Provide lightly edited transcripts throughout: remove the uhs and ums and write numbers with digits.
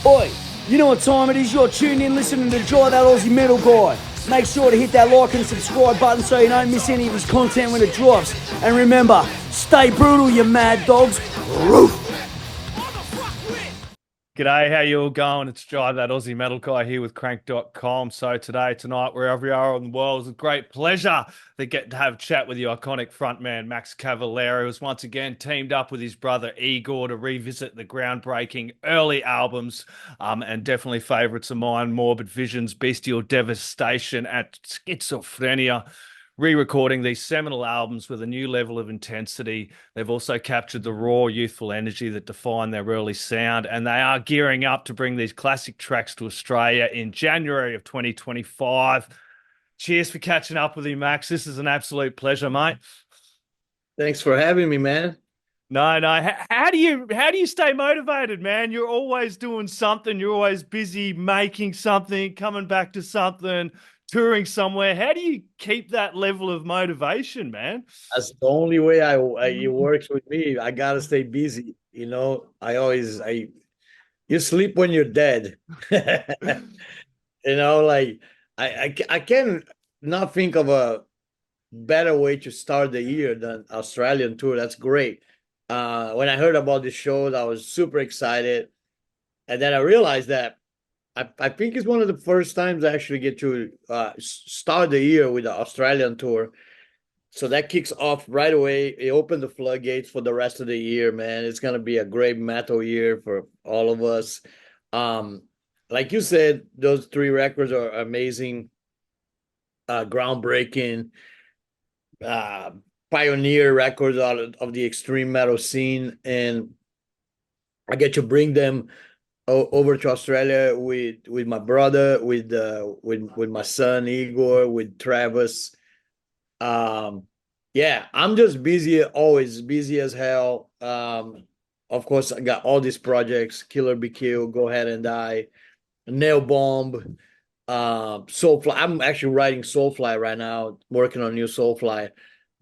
Oi, you know what time it is? You're tuned in listening to Drive That Aussie Metal Guy. Make sure to hit that like and subscribe button so you don't miss any of his content when it drops. And remember, stay brutal, you mad dogs. Roof! G'day, how you all going? It's Drive That Aussie Metal Guy here with Crank.com. So tonight, wherever you are in the world, it's a great pleasure to get to have a chat with the iconic frontman, Max Cavalera, who has once again teamed up with his brother Iggor to revisit the groundbreaking early albums and definitely favourites of mine, Morbid Visions, Bestial Devastation, and Schizophrenia. Re-recording these seminal albums with a new level of intensity. They've also captured the raw, youthful energy that defined their early sound, and they are gearing up to bring these classic tracks to Australia in January of 2025. Cheers for catching up with you, Max. This is an absolute pleasure, mate. Thanks for having me, man. No. How do you stay motivated, man? You're always doing something. You're always busy making something, coming back to something, touring somewhere. How do you keep that level of motivation, man? That's the only way it works with me. I gotta stay busy. You sleep when you're dead. Like I can not think of a better way to start the year than Australian tour. That's great. When I heard about this show, I was super excited, and then I realized that I think it's one of the first times I actually get to start the year with the Australian tour. So that kicks off right away. It opened the floodgates for the rest of the year, man. It's gonna be a great metal year for all of us. Um, like you said, those three records are amazing, groundbreaking, uh, pioneer records out of the extreme metal scene, and I get to bring them over to Australia with my brother, with my son Igor, with Travis. Yeah, I'm just busy, always busy as hell. Of course, I got all these projects: Killer Be Killed, Go Ahead and Die, Nail Bomb, Soulfly. I'm actually writing Soulfly right now, working on new Soulfly,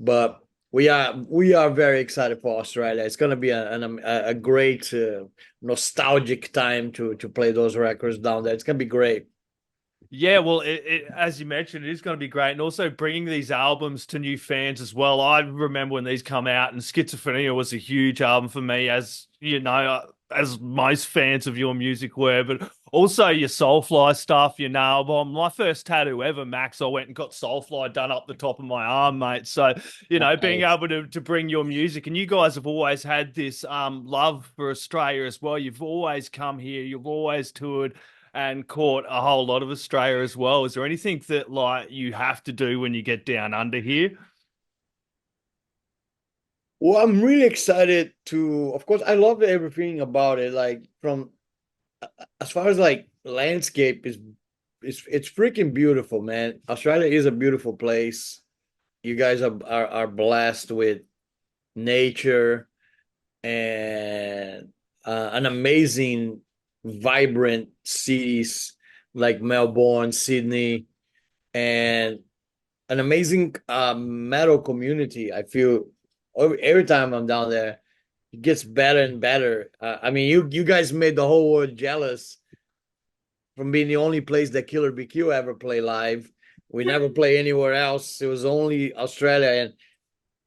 but we are very excited for Australia. It's gonna be a great nostalgic time to play those records down there. It's gonna be great. Yeah, well, as you mentioned, it is going to be great. And also bringing these albums to new fans as well. I remember when these come out, and Schizophrenia was a huge album for me, as you know, as most fans of your music were, but also your Soulfly stuff, your Nail Bomb. My first tattoo ever, Max, I went and got Soulfly done up the top of my arm, mate. So, being Nice. able to bring your music, and you guys have always had this love for Australia as well. You've always come here, you've always toured and caught a whole lot of Australia as well. Is there anything that like you have to do when you get down under here? Well, I'm really excited to, of course, I love everything about it. Like from as far as like landscape is, it's freaking beautiful, man. Australia is a beautiful place. You guys are blessed with nature and an amazing, vibrant cities like Melbourne, Sydney, and an amazing metal community. I feel every time I'm down there, it gets better and better. I mean, you guys made the whole world jealous from being the only place that Killer BQ ever play live. We never play anywhere else. It was only Australia, and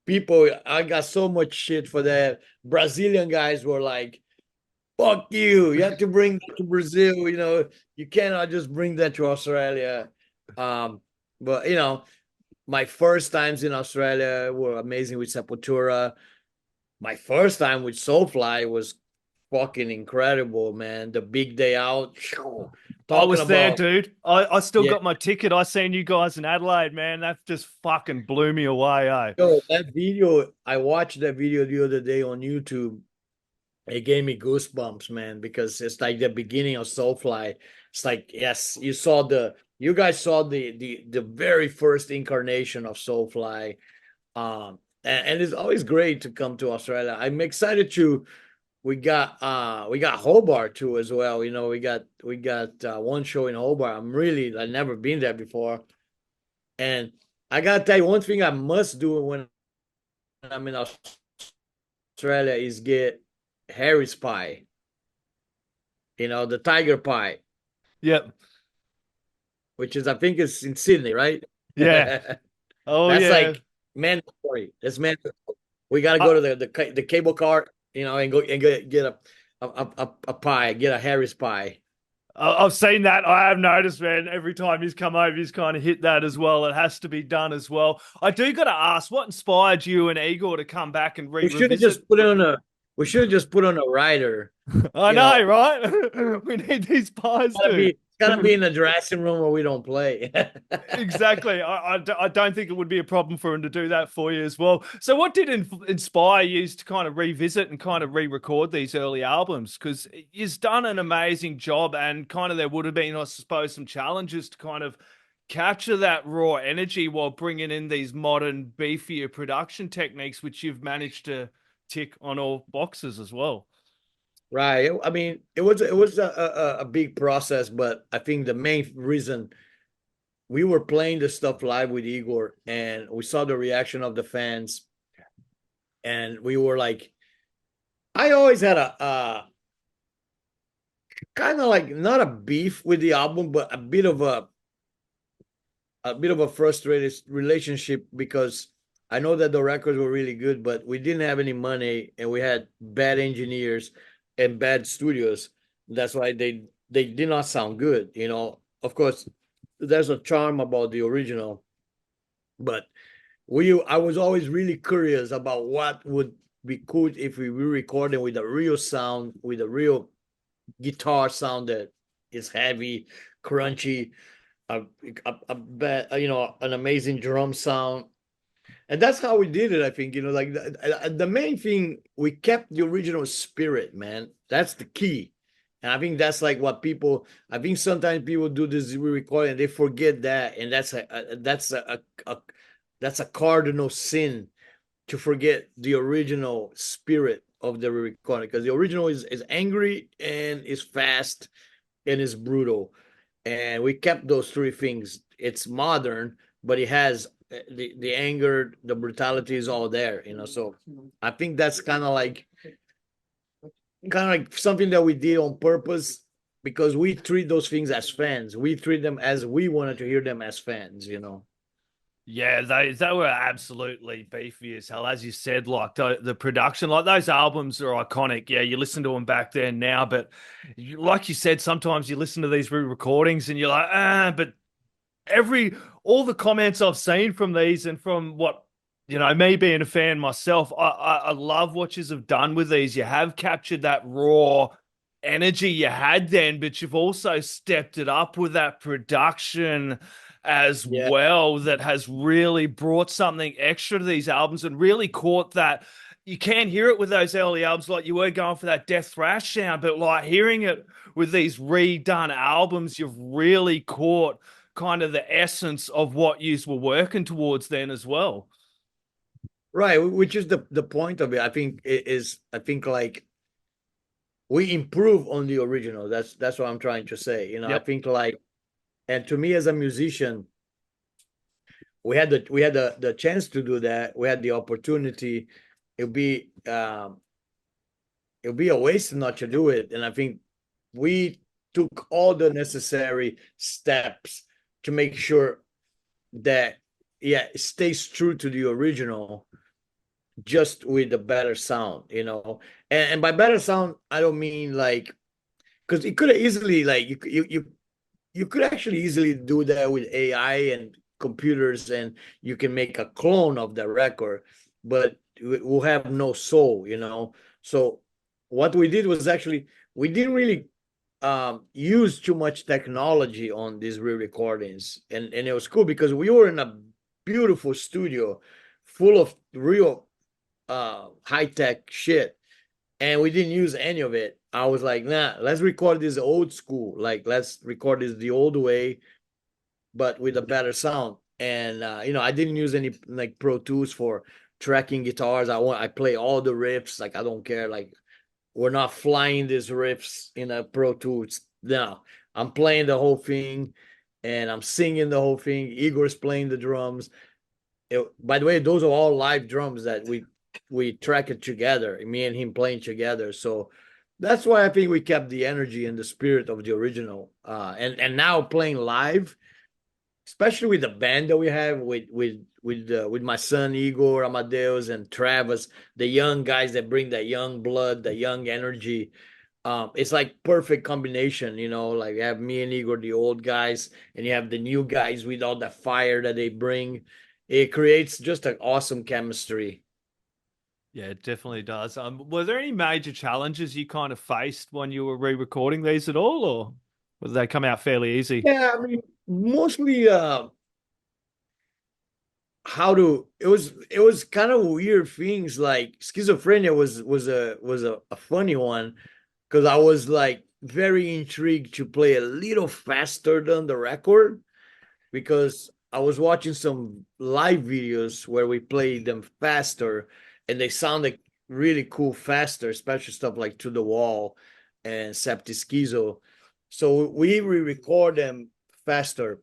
people. I got so much shit for that. Brazilian guys were like, "Fuck you! You have to bring that to Brazil. You cannot just bring that to Australia." But my first times in Australia were amazing with Sepultura. My first time with Soulfly was fucking incredible, man. The big day out. I Talking was there, about, dude. I still yeah, got my ticket. I seen you guys in Adelaide, man. That just fucking blew me away, eh? yo, that video, I watched that video the other day on YouTube. It gave me goosebumps, man, because it's like the beginning of Soulfly. It's like, yes, you guys saw the very first incarnation of Soulfly. And it's always great to come to Australia. I'm excited to we got Hobart too as well. We got one show in Hobart. I've never been there before. And I gotta tell you, one thing I must do when I'm in Australia is get Harry's pie. the tiger pie, Yep. which is I think it's in Sydney, right? Yeah. Oh That's yeah. like mandatory. That's mandatory. We got to I, go to the cable car, and go and get a pie, get a Harris pie. I've seen that. I have noticed, man. Every time he's come over, he's kind of hit that as well. It has to be done as well. I do got to ask, what inspired you and Igor to come back and We should have revisit? just put on a. We should have just put on a rider. I You know, know, right? We need these pies, dude. gotta be in the dressing room where we don't play. Exactly. I don't think it would be a problem for him to do that for you as well. So, what did inspire you to kind of revisit and kind of re-record these early albums? Because you've done an amazing job, and kind of there would have been, I suppose, some challenges to kind of capture that raw energy while bringing in these modern, beefier production techniques, which you've managed to tick on all boxes as well. Right. I mean, it was a big process, but I think the main reason we were playing the stuff live with Igor, and we saw the reaction of the fans, and we were like, I always had a kind of like not a beef with the album, but a bit of a frustrated relationship because I know that the records were really good, but we didn't have any money and we had bad engineers and bad studios. That's why they did not sound good. Of course, there's a charm about the original, but I was always really curious about what would be cool if we re-recorded with a real sound, with a real guitar sound that is heavy, crunchy, an amazing drum sound. And that's how we did it. I think, like the main thing, we kept the original spirit, man. That's the key. And I think that's like I think sometimes people do this re-recording and they forget that. And that's a cardinal sin, to forget the original spirit of the recording, because the original is angry and is fast and is brutal, and we kept those three things. It's modern, but it has the anger, the brutality is all there. So I think that's kind of like something that we did on purpose, because we treat those things as fans. We treat them as we wanted to hear them as fans. Yeah, they were absolutely beefy as hell. As you said, like the production, like those albums are iconic. Yeah, you listen to them back then now, but like you said, sometimes you listen to these re-recordings and you're like, but all the comments I've seen from these and from what, me being a fan myself, I love what you have done with these. You have captured that raw energy you had then, but you've also stepped it up with that production as Yeah. well that has really brought something extra to these albums and really caught that. You can hear it with those early albums, like you were going for that death thrash sound, but like hearing it with these redone albums, you've really caught kind of the essence of what you were working towards then as well. Right, which is the point of it. I think like we improve on the original. That's what I'm trying to say. I Yep. think like, and to me as a musician, we had the chance to do that. We had the opportunity. It'd be um it'd be a waste not to do it. And I think we took all the necessary steps to make sure that, yeah, it stays true to the original, just with a better sound. And by better sound, I don't mean like, because it could have easily, like, you could actually easily do that with AI and computers, and you can make a clone of the record, but we'll have no soul. So what we did was, actually, we didn't really use too much technology on these re-recordings, and it was cool because we were in a beautiful studio full of real high-tech shit, and we didn't use any of it. I was like, nah, let's record this old school. Like, let's record this the old way, but with a better sound. And I didn't use any like Pro Tools for tracking guitars. I play all the riffs. Like, I don't care. Like, we're not flying these riffs in a Pro Tools. No, I'm playing the whole thing, and I'm singing the whole thing. Igor's playing the drums. By the way, those are all live drums that we track it together, me and him playing together. So that's why I think we kept the energy and the spirit of the original. And now playing live, especially with the band that we have with my son Igor, Amadeus, and Travis, the young guys that bring that young blood, the young energy. It's like perfect combination, you know. Like you have me and Igor, the old guys, and you have the new guys with all the fire that they bring. It creates just an awesome chemistry. Yeah, it definitely does. Were there any major challenges you kind of faced when you were re-recording these at all, or did they come out fairly easy? Yeah, I mean, mostly how to it was kind of weird things. Like Schizophrenia was a funny one because I was like very intrigued to play a little faster than the record, because I was watching some live videos where we played them faster and they sounded really cool faster, especially stuff like To the Wall and Septi Schizo. So we re-record them faster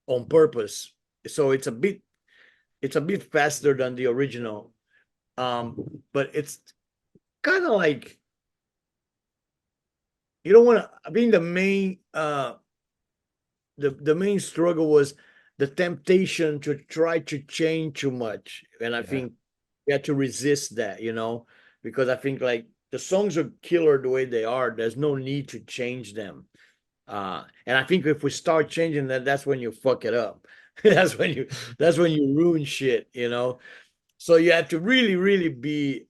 on purpose. So it's a bit faster than the original. But it's kind of like you don't want to. I mean, the main struggle was the temptation to try to change too much, and I Yeah. think we had to resist that, because I think like the songs are killer the way they are. There's no need to change them. And I think if we start changing that, that's when you fuck it up. That's when you ruin shit. So you have to really, really be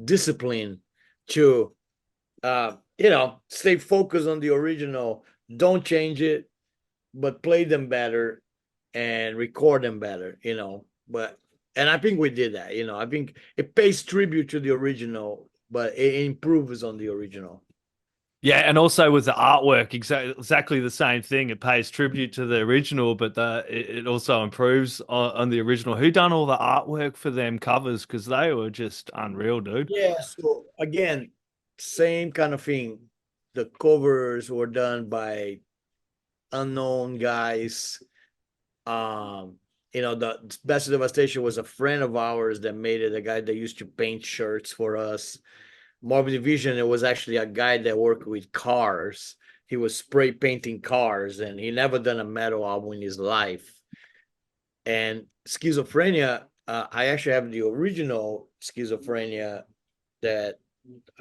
disciplined to stay focused on the original. Don't change it, but play them better and record them better. And I think we did that. I think it pays tribute to the original, but it improves on the original. Yeah, and also with the artwork, exactly the same thing. It pays tribute to the original, but it also improves on the original. Who done all the artwork for them covers? Because they were just unreal, dude. Yeah, so again, same kind of thing. The covers were done by unknown guys. The Bestial Devastation was a friend of ours that made it, a guy that used to paint shirts for us. Morbid Vision, it was actually a guy that worked with cars. He was spray painting cars, and he never done a metal album in his life. And Schizophrenia, I actually have the original Schizophrenia that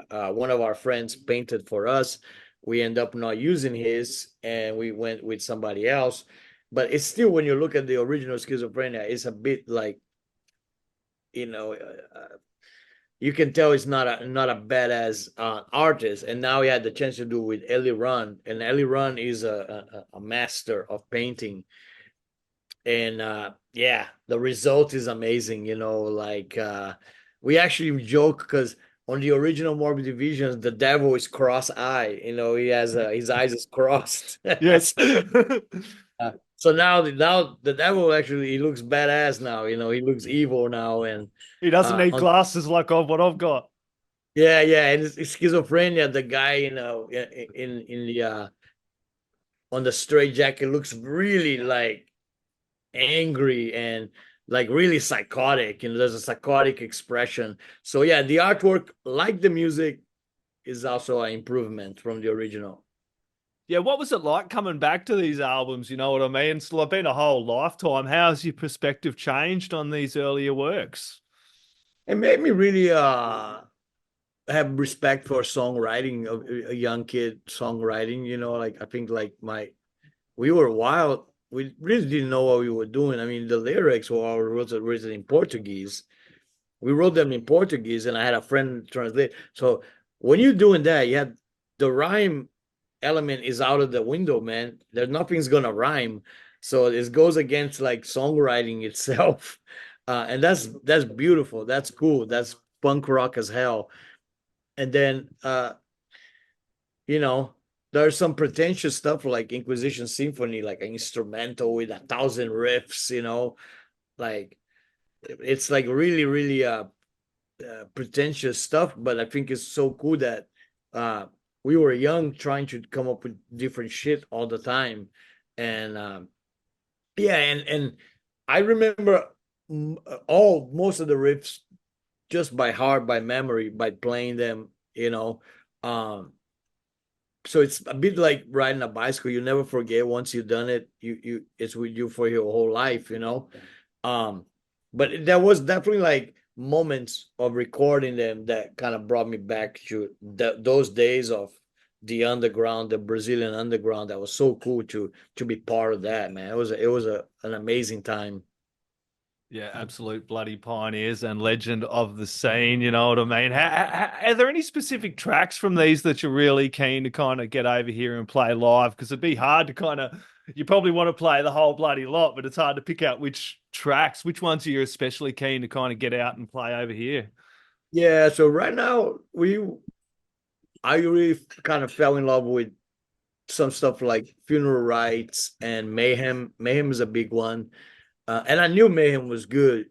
one of our friends painted for us. We end up not using his, and we went with somebody else. But it's still, when you look at the original Schizophrenia, it's a bit like, you know, you can tell it's not a badass artist. And now he had the chance to do it with Ellie Run, and Ellie Run is a master of painting. And yeah, the result is amazing. Like we actually joke because on the original Morbid Visions, the devil is cross-eye. He has his eyes is crossed. Yes. So now the devil actually, he looks badass now. He looks evil now. And He doesn't need on glasses like what I've got. yeah, yeah, and it's Schizophrenia. The guy, in the on the straight jacket looks really like angry and like really psychotic. There's a psychotic expression. So yeah, the artwork, like the music, is also an improvement from the original. Yeah, what was it like coming back to these albums? You know what I mean? It's been a whole lifetime. How's your perspective changed on these earlier works? It made me really have respect for songwriting, of a young kid songwriting. Like I think like we were wild. We really didn't know what we were doing. I mean, the lyrics were all written in Portuguese. We wrote them in Portuguese, and I had a friend translate. So when you're doing that, you have the rhyme element is out of the window, man. There's nothing's gonna rhyme. So it goes against like songwriting itself. And that's beautiful. That's cool. That's punk rock as hell. And then you know, there's some pretentious stuff like Inquisition Symphony, like an instrumental with 1,000 riffs, like it's like really, really pretentious stuff. But I think it's so cool that we were young, trying to come up with different shit all the time. And yeah, and I remember most of the riffs just by heart, by memory, by playing them you know. So it's a bit like riding a bicycle. You never forget once you've done it. You it's with you for your whole life, you know. Um, but there was definitely like moments of recording them that kind of brought me back to those days of the underground, the Brazilian underground. That was so cool to be part of that, man. It was an amazing time. Yeah, absolute bloody pioneers and legend of the scene. You know what I mean? Are there any specific tracks from these that you're really keen to kind of get over here and play live? Because it'd be hard to kind of, you probably want to play the whole bloody lot, but it's hard to pick out which tracks, which ones are you especially keen to kind of get out and play over here? Yeah, so right now I really kind of fell in love with some stuff like Funeral Rites and Mayhem. Mayhem is a big one. And I knew Mayhem was good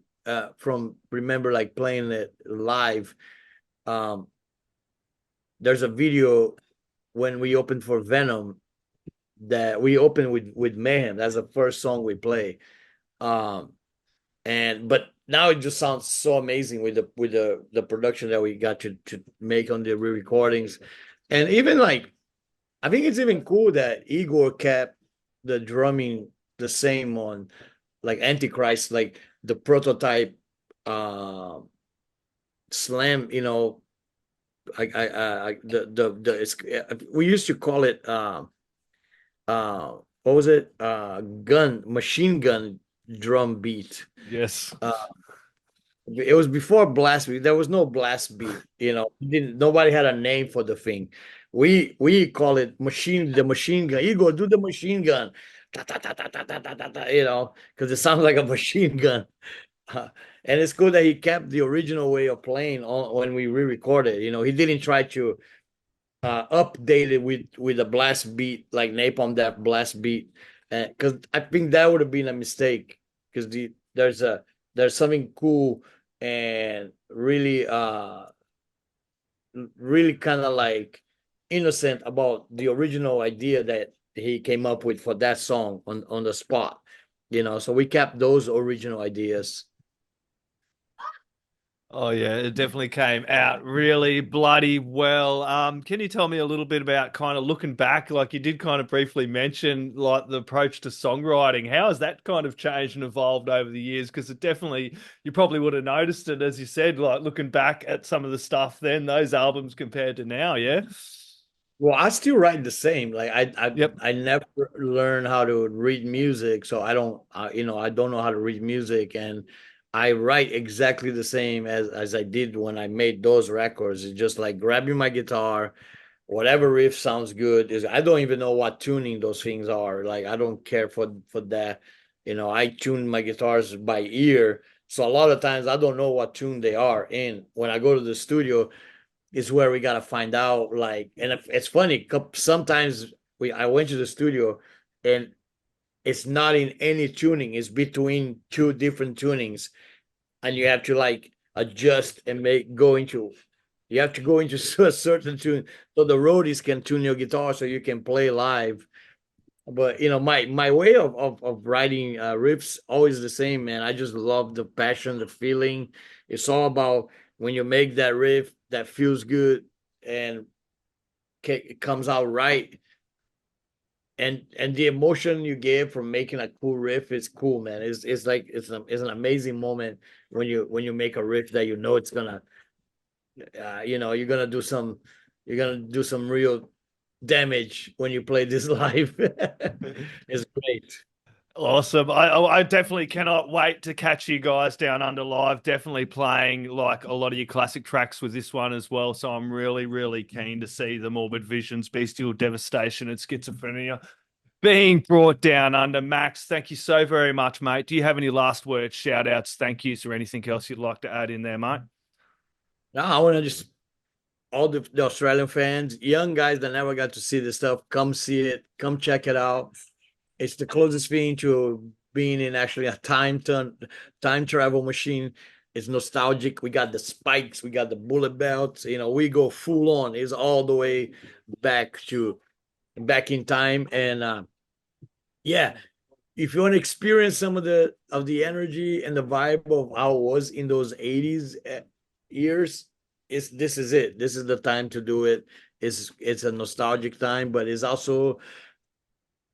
from remember like playing it live. Um, there's a video when we opened for Venom that we opened with Mayhem. That's the first song we play. Um, and but now it just sounds so amazing with the production that we got to make on the re-recordings, and even like I think it's even cool that Igor kept the drumming the same on like Antichrist, like the prototype uh slam, you know, the it's, we used to call it what was it? Gun machine gun drum beat. Yes. Uh it was before blast beat. There was no blast beat, you know. Didn't nobody had a name for the thing. We call it the machine gun. Igor, do the machine gun. Ta, ta, ta, ta, ta, ta, ta, ta, ta, you know, because it sounds like a machine gun. And it's cool that he kept the original way of playing on when we re-recorded. You know, he didn't try to update it with a blast beat like Napalm Death blast beat, because I think that would have been a mistake. Because there's something cool and really kind of like innocent about the original idea that he came up with for that song on the spot. You know, so we kept those original ideas. Oh yeah, it definitely came out really bloody well. Can you tell me a little bit about kind of looking back, like you did kind of briefly mention, like the approach to songwriting? How has that kind of changed and evolved over the years? Because it definitely, you probably would have noticed it, as you said, like looking back at some of the stuff then, those albums compared to now, yeah? Well, I still write the same. Like Yep. I never learned how to read music, so I don't you know, I don't know how to read music, and I write exactly the same as I did when I made those records. It's just like grabbing my guitar, whatever riff sounds good. Is I don't even know what tuning those things are. Like I don't care for that. You know, I tune my guitars by ear. So a lot of times I don't know what tune they are in. When I go to the studio, is where we gotta find out. Like, and it's funny. Sometimes I went to the studio, and it's not in any tuning. It's between two different tunings, and you have to like adjust and make go into. You have to go into a certain tune so the roadies can tune your guitar so you can play live. But you know, my way of writing riffs always the same, man. I just love the passion, the feeling. It's all about when you make that riff that feels good and it comes out right, and the emotion you get from making a cool riff is cool, man. It's like it's an amazing moment when you make a riff that you know it's gonna you know you're gonna do some real damage when you play this live. It's great. Awesome. I definitely cannot wait to catch you guys down under live. Definitely playing like a lot of your classic tracks with this one as well. So I'm really, really keen to see the Morbid Visions, Bestial Devastation, and Schizophrenia being brought down under. Max, thank you so very much, mate. Do you have any last words, shout outs, thank yous, or anything else you'd like to add in there, mate? Now I want to just all the Australian fans, young guys that never got to see this stuff, come see it, come check it out. It's the closest thing to being in actually a time travel machine. It's nostalgic. We got the spikes, we got the bullet belts. You know, we go full on. It's all the way back in time, and yeah, if you want to experience some of the energy and the vibe of how it was in those 80s years, this is it. This is the time to do it. It's a nostalgic time, but it's also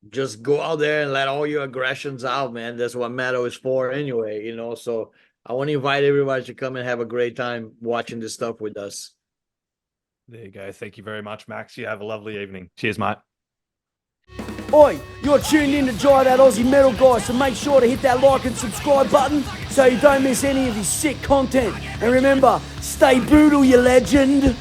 just go out there and let all your aggressions out, man. That's what metal is for anyway, you know. So I want to invite everybody to come and have a great time watching this stuff with us. There you go. Thank you very much, Max. You have a lovely evening. Cheers, mate. Oi, you're tuned in to Jai That Aussie Metal Guy, so make sure to hit that like and subscribe button so you don't miss any of his sick content. And remember, stay brutal, you legend.